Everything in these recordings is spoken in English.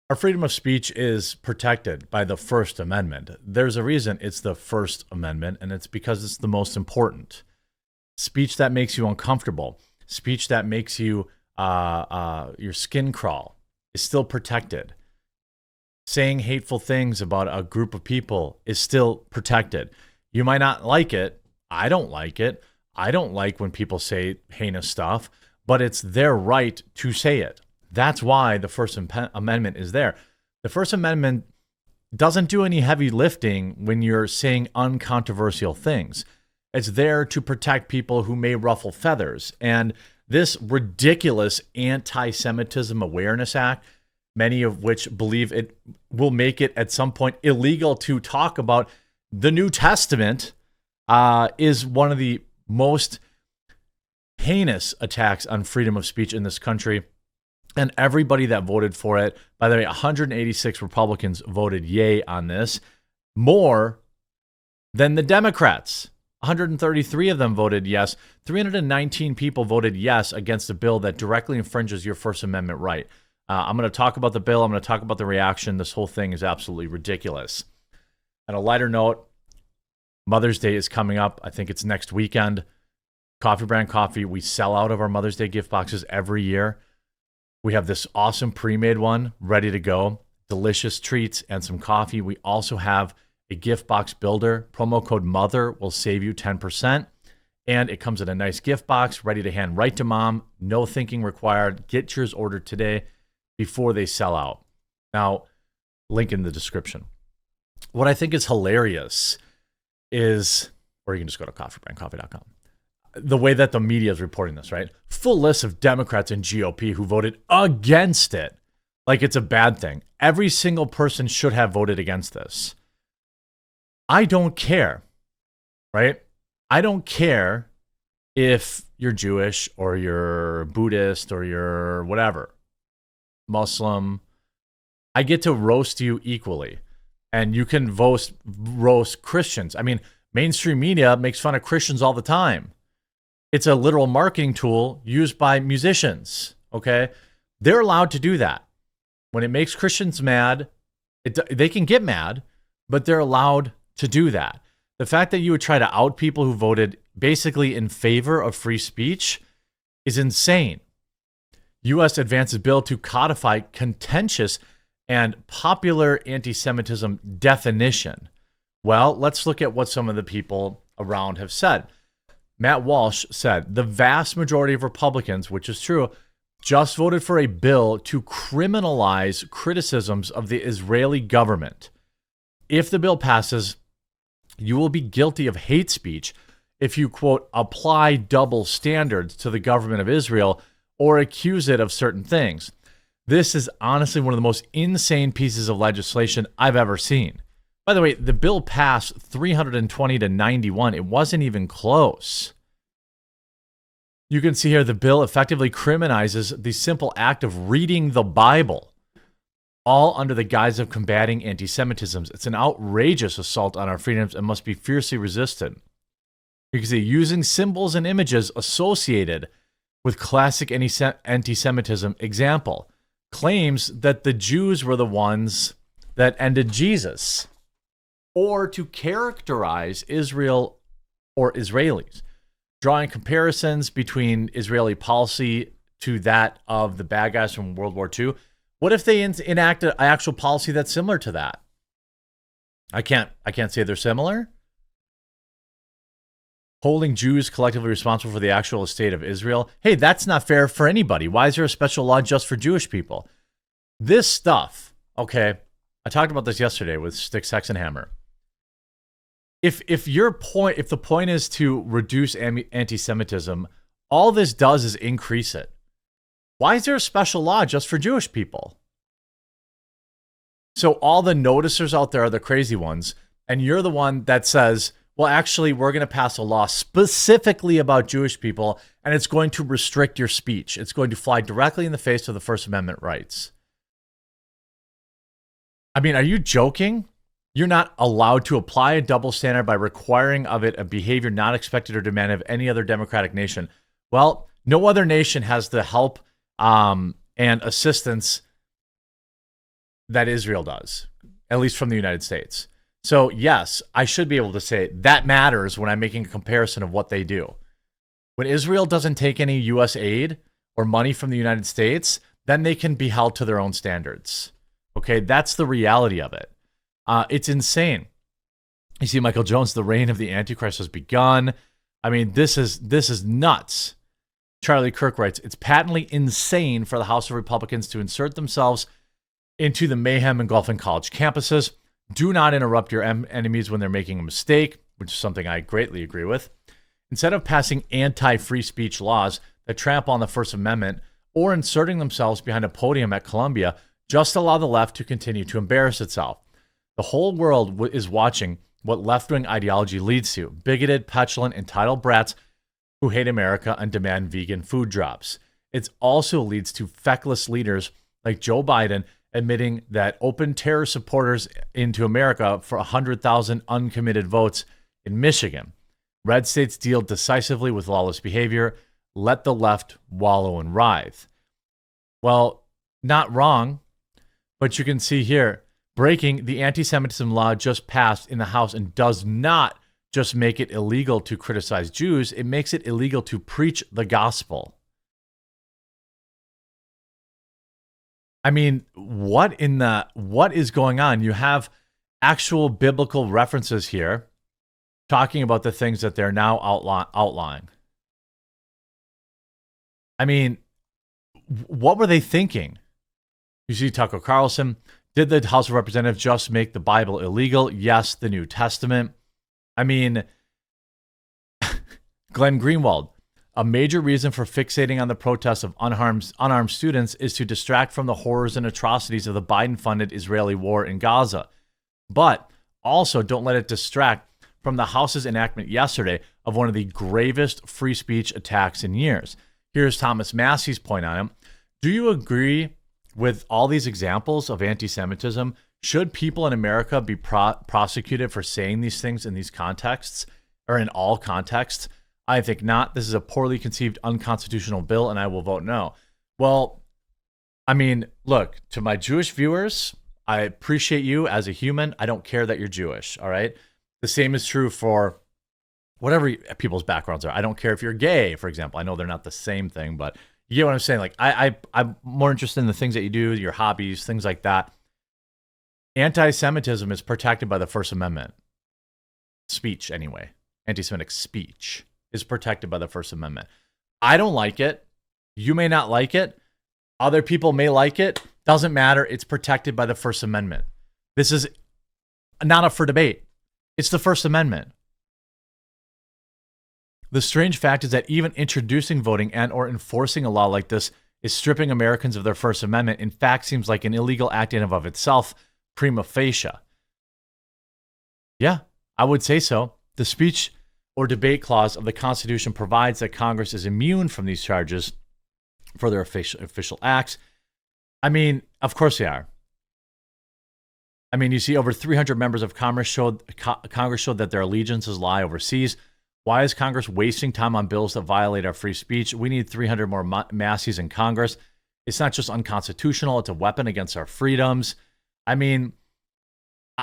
Our freedom of speech is protected by the First Amendment. There's a reason it's the First Amendment, and it's because it's the most important. Speech that makes you uncomfortable, speech that makes you your skin crawl, is still protected. Saying hateful things about a group of people is still protected. You might not like it. I don't like it. I don't like when people say heinous stuff, but it's their right to say it. That's why the First Amendment is there. The First Amendment doesn't do any heavy lifting when you're saying uncontroversial things. It's there to protect people who may ruffle feathers. And this ridiculous Anti-Semitism Awareness Act, many of which believe it will make it at some point illegal to talk about the New Testament, is one of the most heinous attacks on freedom of speech in this country. And everybody that voted for it, by the way, 186 Republicans voted yay on this, more than the Democrats. 133 of them voted yes. 319 people voted yes against a bill that directly infringes your First Amendment right. I'm going to talk about the bill. I'm going to talk about the reaction. This whole thing is absolutely ridiculous. On a lighter note, Mother's Day is coming up. I think it's next weekend. Coffee Brand Coffee, we sell out of our Mother's Day gift boxes every year. We have this awesome pre-made one ready to go, delicious treats and some coffee. We also have a gift box builder. Promo code MOTHER will save you 10%. And it comes in a nice gift box ready to hand right to mom. No thinking required. Get yours ordered today before they sell out. Now, link in the description. What I think is hilarious is, or you can just go to coffeebrandcoffee.com. The way that the media is reporting this, right? Full list of Democrats and GOP who voted against it. Like it's a bad thing. Every single person should have voted against this. I don't care, right? I don't care if you're Jewish or you're Buddhist or you're whatever, Muslim. I get to roast you equally. And you can roast Christians. I mean, mainstream media makes fun of Christians all the time. It's a literal marketing tool used by musicians, okay? They're allowed to do that. When it makes Christians mad, they can get mad, but they're allowed to do that. The fact that you would try to out people who voted basically in favor of free speech is insane. U.S. advances bill to codify contentious and popular anti-Semitism definition. Well, let's look at what some of the people around have said. Matt Walsh said, the vast majority of Republicans, which is true, just voted for a bill to criminalize criticisms of the Israeli government. If the bill passes, you will be guilty of hate speech if you, quote, apply double standards to the government of Israel or accuse it of certain things. This is honestly one of the most insane pieces of legislation I've ever seen. By the way, the bill passed 320 to 91. It wasn't even close. You can see here the bill effectively criminalizes the simple act of reading the Bible, all under the guise of combating anti-Semitism. It's an outrageous assault on our freedoms and must be fiercely resisted. You can see using symbols and images associated with classic anti-Semitism. Example, claims that the Jews were the ones that ended Jesus, or to characterize Israel or Israelis, drawing comparisons between Israeli policy to that of the bad guys from World War II. What if they enact an actual policy that's similar to that? I can't say they're similar. Holding Jews collectively responsible for the actual estate of Israel. Hey, that's not fair for anybody. Why is there a special law just for Jewish people? This stuff, okay, I talked about this yesterday with Stick, Sex, and Hammer. If the point is to reduce anti-Semitism, all this does is increase it. Why is there a special law just for Jewish people? So all the noticers out there are the crazy ones, and you're the one that says, well, actually, we're going to pass a law specifically about Jewish people, and it's going to restrict your speech. It's going to fly directly in the face of the First Amendment rights. I mean, are you joking? You're not allowed to apply a double standard by requiring of it a behavior not expected or demanded of any other democratic nation. Well, no other nation has the help and assistance that Israel does, at least from the United States. So yes, I should be able to say that matters when I'm making a comparison of what they do. When Israel doesn't take any U.S. aid or money from the United States, then they can be held to their own standards. Okay, that's the reality of it. It's insane. You see, Michael Jones, the reign of the Antichrist has begun. I mean, this is nuts. Charlie Kirk writes, it's patently insane for the House of Republicans to insert themselves into the mayhem engulfing college campuses. Do not interrupt your enemies when they're making a mistake, which is something I greatly agree with. Instead of passing anti-free speech laws that trample on the First Amendment or inserting themselves behind a podium at Columbia, just allow the left to continue to embarrass itself. The whole world is watching what left-wing ideology leads to: bigoted, petulant, entitled brats who hate America and demand vegan food drops. It also leads to feckless leaders like Joe Biden admitting that open terror supporters into America for 100,000 uncommitted votes in Michigan. Red states deal decisively with lawless behavior. Let the left wallow and writhe. Well, not wrong, but you can see here, breaking the anti-Semitism law just passed in the House and does not just make it illegal to criticize Jews, it makes it illegal to preach the gospel. I mean, what is going on? You have actual biblical references here talking about the things that they're now outlawing. I mean, what were they thinking? You see Tucker Carlson, did the House of Representatives just make the Bible illegal? Yes, the New Testament. I mean, Glenn Greenwald, a major reason for fixating on the protests of unarmed students is to distract from the horrors and atrocities of the Biden-funded Israeli war in Gaza. But also don't let it distract from the House's enactment yesterday of one of the gravest free speech attacks in years. Here's Thomas Massie's point on it. Do you agree with all these examples of anti-Semitism? Should people in America be prosecuted for saying these things in these contexts, or in all contexts? I think not. This is a poorly conceived unconstitutional bill, and I will vote no. Well, I mean, look, to my Jewish viewers, I appreciate you as a human. I don't care that you're Jewish, all right? The same is true for whatever people's backgrounds are. I don't care if you're gay, for example. I know they're not the same thing, but you get what I'm saying? Like, I'm more interested in the things that you do, your hobbies, things like that. Anti-Semitism is protected by the First Amendment. Speech, anyway. Anti-Semitic speech is protected by the First Amendment. I don't like it. You may not like it. Other people may like it. Doesn't matter. It's protected by the First Amendment. This is not up for debate. It's the First Amendment. The strange fact is that even introducing voting and or enforcing a law like this is stripping Americans of their First Amendment. In fact, seems like an illegal act in and of itself, prima facie. Yeah, I would say so. The speech or debate clause of the Constitution provides that Congress is immune from these charges for their official acts. I mean, of course they are. I mean, you see over 300 members of Congress showed that their allegiances lie overseas. Why is Congress wasting time on bills that violate our free speech? We need 300 more Massies in Congress. It's not just unconstitutional, it's a weapon against our freedoms. I mean,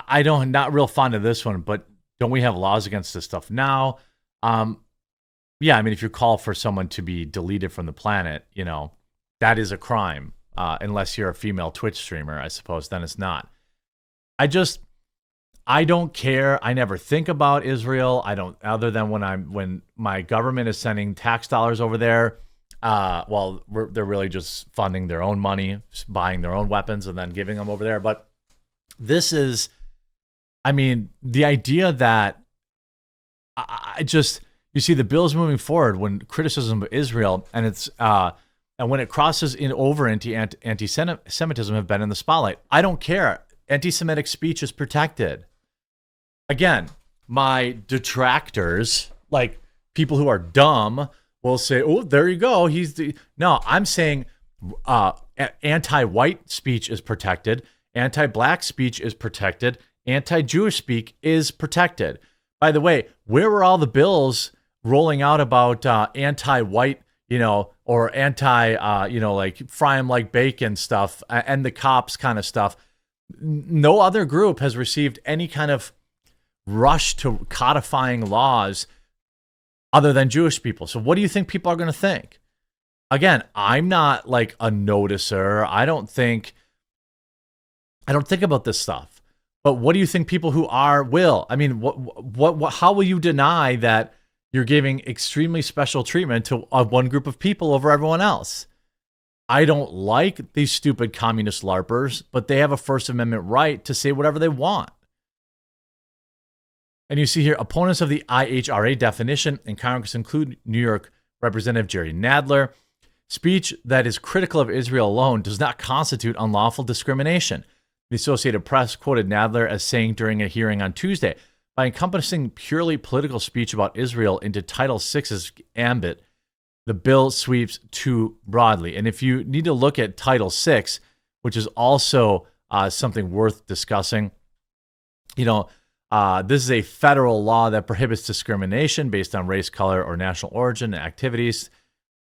not real fond of this one, but don't we have laws against this stuff now? Yeah, I mean, if you call for someone to be deleted from the planet, you know, that is a crime. Unless you're a female Twitch streamer, I suppose, then it's not. I don't care. I never think about Israel. I don't, other than when my government is sending tax dollars over there. They're really just funding their own money, buying their own weapons, and then giving them over there. But this is, I mean, the idea that you see the bills moving forward when criticism of Israel and it's and when it crosses over into anti-Semitism have been in the spotlight. I don't care. Anti-Semitic speech is protected. Again, my detractors, like people who are dumb, will say, "Oh, there you go. No." I'm saying anti-white speech is protected. Anti-black speech is protected. Anti-Jewish speech is protected. By the way, where were all the bills rolling out about anti-white, or anti, like fry 'em like bacon stuff and the cops kind of stuff No other group has received any kind of rush to codifying laws other than Jewish people. So what do you think people are going to think? Again, I'm not like a noticer. I don't think about this stuff. But what do you think people who are will? I mean, what how will you deny that you're giving extremely special treatment to one group of people over everyone else? I don't like these stupid communist LARPers, but they have a First Amendment right to say whatever they want. And you see here, opponents of the IHRA definition in Congress include New York Representative Jerry Nadler. Speech that is critical of Israel alone does not constitute unlawful discrimination. The Associated Press quoted Nadler as saying during a hearing on Tuesday, by encompassing purely political speech about Israel into Title VI's ambit, the bill sweeps too broadly. And if you need to look at Title VI, which is also something worth discussing, this is a federal law that prohibits discrimination based on race, color, or national origin and activities,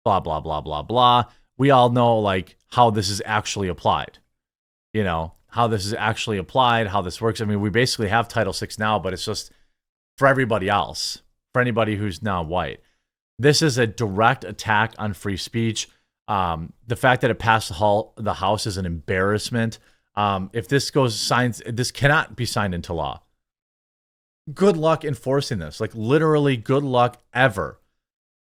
blah, blah, blah, blah, blah. We all know like how this is actually applied, how this is actually applied, how this works. I mean, we basically have Title VI now, but it's just for everybody else, for anybody who's not white. This is a direct attack on free speech. The fact that it passed the House is an embarrassment. If this this cannot be signed into law. Good luck enforcing this. Like literally good luck ever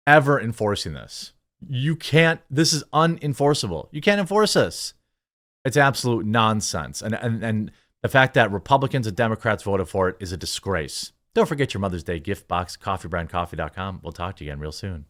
enforcing this. You can't, this is unenforceable. You can't enforce this. It's absolute nonsense. And the fact that Republicans and Democrats voted for it is a disgrace. Don't forget your Mother's Day gift box, coffeebrandcoffee.com. We'll talk to you again real soon.